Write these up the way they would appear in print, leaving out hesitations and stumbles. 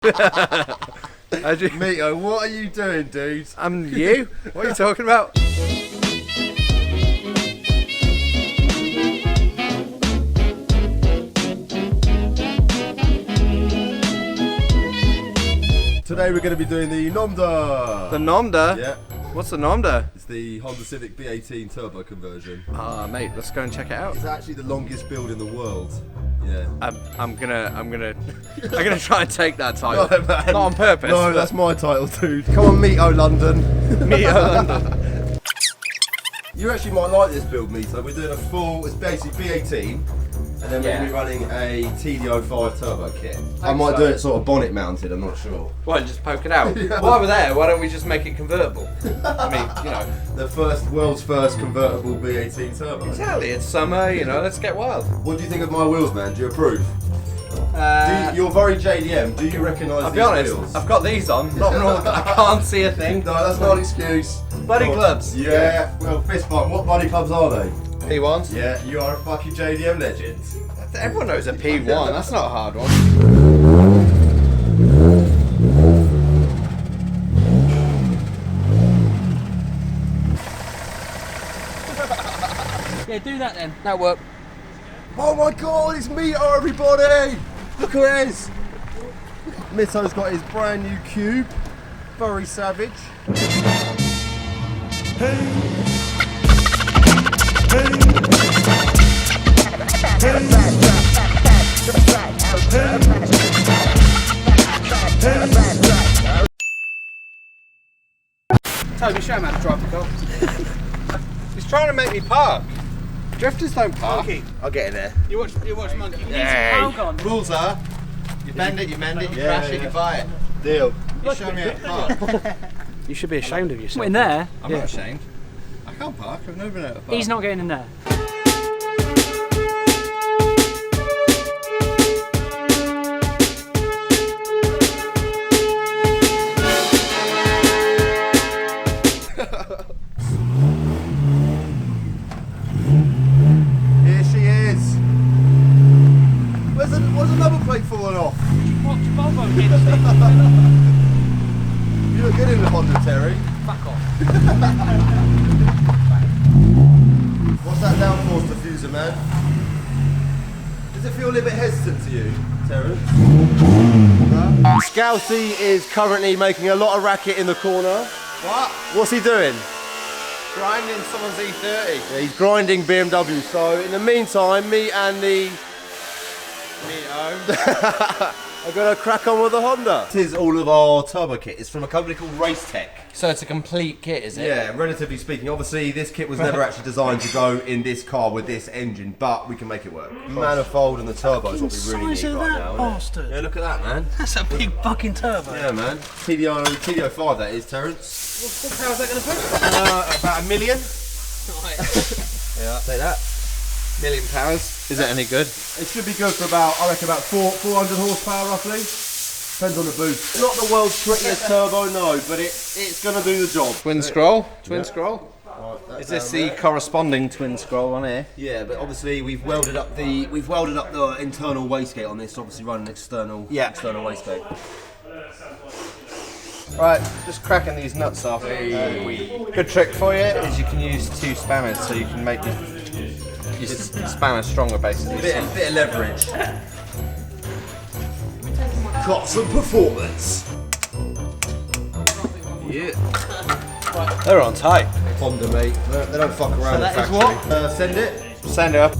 Mito, what are you doing, dude? I'm you? What are you talking about? Today we're going to be doing the Nomda. The Nomda? Yeah. What's the Nomda? It's the Honda Civic B18 turbo conversion. Ah, mate, let's go and check it out. It's actually the longest build in the world. Yeah. I'm gonna try and take that title. No, man. Not on purpose. No, that's my title, dude. Come on, Mito London. Mito London. You actually might like this build, Mito. We're doing a full, it's basically B18, and then we're going to be running a TD05 turbo kit. I might do it sort of bonnet mounted, I'm not sure. Why, just poke it out? Yeah. While we're there, why don't we just make it convertible? I mean, you know. The world's first convertible B18 turbo. Exactly, it's summer, you know, let's get wild. What do you think of my wheels, man? Do you approve? You're very JDM, do you recognise these I'll be honest, wheels? I've got these on, I can't see a thing. No, that's not an excuse. Buddy clubs. Yeah, well, fist bump. What buddy clubs are they? P1s? Yeah, you are a fucking JDM legend. Everyone knows a P1, that's not a hard one. Yeah, do that then. That'll work. Oh my god, it's Mito, everybody! Look who it is! Mito's got his brand new cube. Very savage. Toby, show him how to drive the car. He's trying to make me park. Drifters don't park. Monky. I'll get in there. You watch Monky. Hey. Rules are, you bend it, you mend it, you crash it, you buy it. Deal. You show me how to park. You should be ashamed of yourself. In there? I'm not ashamed. I can't park, I've never been able to park. He's not getting in there. Here she is. Where's the number plate falling off? Watch Volvo against it. You look good in the Honda, Terry. Fuck off. What's that downforce diffuser, man? Does it feel a little bit hesitant to you, Terence? Scousey is currently making a lot of racket in the corner. What? What's he doing? Grinding someone's E30. Yeah, he's grinding BMW. So in the meantime, me and the Mito. are gonna crack on with the Honda. This is all of our turbo kit. It's from a company called Racetech. So it's a complete kit, is it? Yeah, relatively speaking. Obviously, this kit was never actually designed to go in this car with this engine, but we can make it work. Manifold and the turbo is what we really need right now. Bastard. Yeah, look at that, man. That's a big fucking turbo. Yeah, man. TD05 that is, Terence. What power's that going to put? About 1 million. Nice. Yeah, take that. £1 million. Is it any good? It should be good for about, I reckon, about 400 horsepower roughly. Depends on the boost. Not the world's prettiest turbo, no, but it's going to do the job. Twin scroll? Twin Yeah. scroll? Right, Is this the corresponding twin scroll on here? Yeah, but obviously we've welded up the internal wastegate on this. Obviously running external external wastegate. Right, just cracking these nuts off. Good trick for you is you can use 2 spanners so you can make your spanner stronger basically. Bit of leverage. Got some performance. Yeah. They're on tight. Honda, mate. They don't fuck around in the that is factory. what? Send it. Send it up.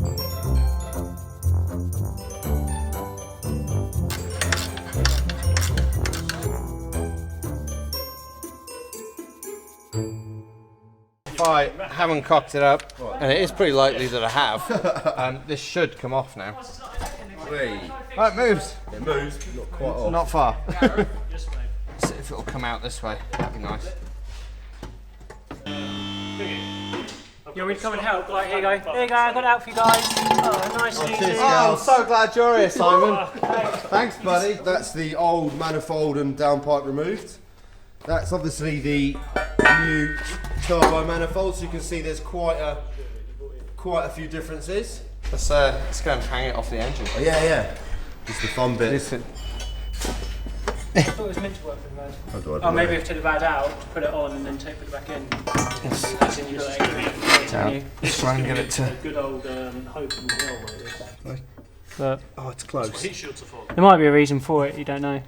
If I haven't cocked it up, and it is pretty likely that I have, this should come off now. Wait. Oh, it moves. It moves, but not quite off. Not far. See if it'll come out this way. That'd be nice. You want me to come and help? Like, here you go. Here you go, I got it out for you guys. Oh, nice and easy. Oh, I'm so glad you're here, Simon. Thanks, buddy. That's the old manifold and downpipe removed. That's obviously the new turbo manifold, so you can see there's quite a few differences. Let's go and hang it off the engine. Oh, yeah. It's the fun bit. Listen. I thought it was meant to work with the rad. How do I do Oh, maybe that? you have to take the rad out, put it on, and then put it back in. As in you've got it. Let's try and get it to. Good old hope and well, mate. But Oh, it's close. Heat shields are for. there might be a reason for it, you don't know.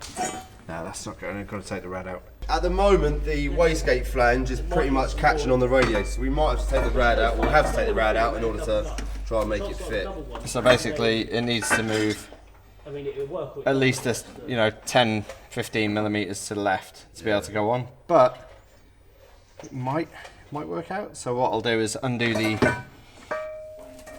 No, that's not good. I've got to take the rad out. At the moment, the wastegate flange is pretty much catching on the radiator, so we might have to take the rad out. We'll have to take the rad out in order to try and make it fit. So basically, it needs to move I mean, it'll work. at least 10, 15 millimeters to the left to be able to go on. But it might work out. So what I'll do is undo the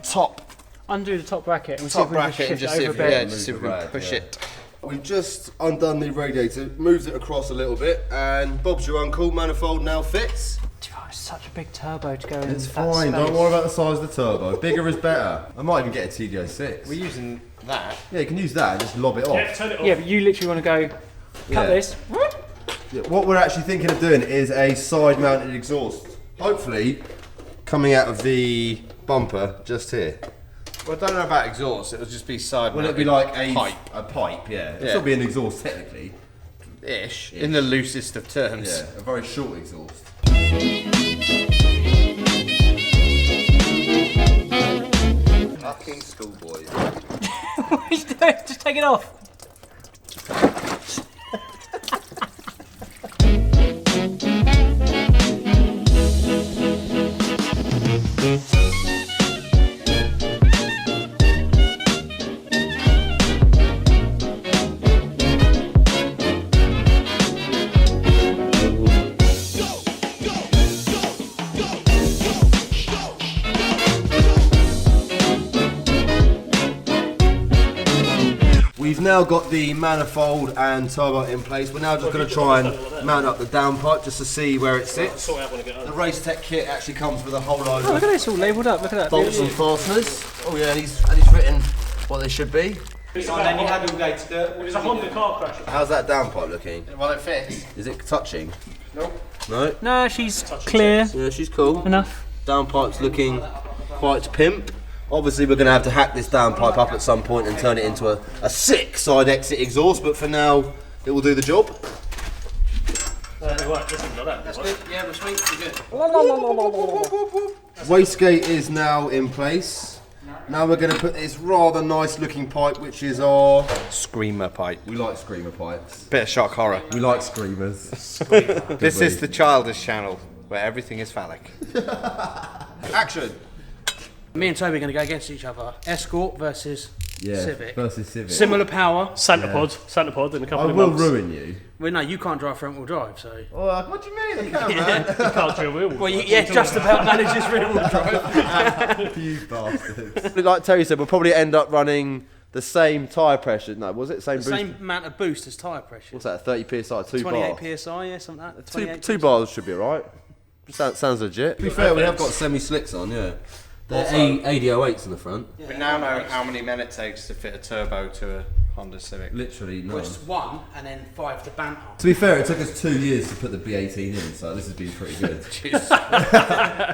top Undo the top bracket and top see if we can bracket and shift just it see over if, a bit. yeah, just see if we Move the can rad, push yeah. it. We've just undone the radiator, moved it across a little bit, and Bob's your uncle, manifold now fits. Oh, it's such a big turbo to go in. It's that fine, space. don't worry about the size of the turbo. Bigger is better. I might even get a TDO6. We're using that. Yeah, you can use that and just lob it off. Yeah, turn it off. Yeah, but you literally want to go cut Yeah. this. Yeah, what we're actually thinking of doing is a side-mounted exhaust. Hopefully, coming out of the bumper just here. Well, I don't know about exhaust. It'll just be side. Will it be like a pipe? A pipe, yeah. It'll Yeah. still be an exhaust technically. Ish, in the loosest of terms. Yeah, a very short exhaust. Fucking schoolboy. What are you doing? Just take it off. We've now got the manifold and turbo in place. We're now just going to try and mount up the downpipe just to see where it sits. Sort out when I get The home. Racetech kit actually comes with a whole load Oh, look of at this, all labelled up. Look at that. bolts and fasteners. Oh yeah, and he's written what they should be. There's a Honda car crash. How's that downpipe looking? Well, it fits. Is it touching? Nope. No? No, she's clear Yeah, she's cool. enough. Downpipe's looking quite pimp. Obviously we're going to have to hack this downpipe up at some point and turn it into a sick side exit exhaust, but for now it will do the job. Right, listen to that. That's good. Yeah, we're sweet. We're good. Wastegate is now in place. Now we're going to put this rather nice looking pipe, which is our... Screamer pipe. We like screamer pipes. Bit of shock horror. We like screamers. This is the childish channel where everything is phallic. Action! Me and Toby are going to go against each other. Escort versus Yeah, Civic. versus Civic. Similar power. Santa pod in a I couple of will months. ruin you. Well, no, you can't drive front wheel drive, so. Oh, what do you mean? I can, man. You can't do a wheel. Well, yeah, just about manages rear wheel drive. You bastards. Like Terry said, we'll probably end up running the same tyre pressure. No, was it? Same The boost? same amount of boost as tyre pressure. What's that, 30 psi, 2 bar? 28 psi, yeah, something like that. Two 28 bars should be alright. Sounds legit. To be fair, we have got semi-slicks on, yeah. They're AD08s in the front. We now know how many men it takes to fit a turbo to a Honda Civic. Literally, no. Which is 1 and then 5 to banter. To be fair, it took us 2 years to put the B18 in, so this has been pretty good.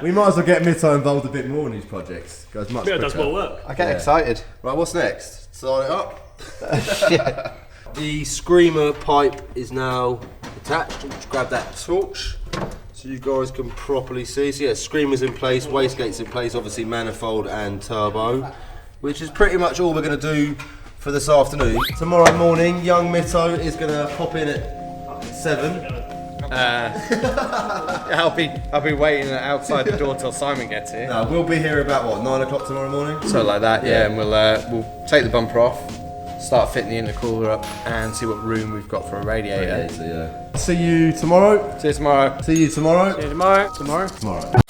We might as well get Mito involved a bit more in these projects. Goes much Yeah, it quicker. does more work. I get Yeah. excited. Right, what's next? Start it up. The screamer pipe is now attached. Just grab that torch so you guys can properly see. So yeah, screamer's in place, wastegate's in place, obviously manifold and turbo, which is pretty much all we're going to do for this afternoon. Tomorrow morning, young Mito is going to pop in at 7. I'll be waiting outside the door till Simon gets here. No, we'll be here about what, 9 o'clock tomorrow morning? So like that, yeah, and we'll take the bumper off, start fitting the intercooler up, and see what room we've got for a radiator. Yeah. See you tomorrow. See you tomorrow. See you tomorrow. See you tomorrow. Tomorrow.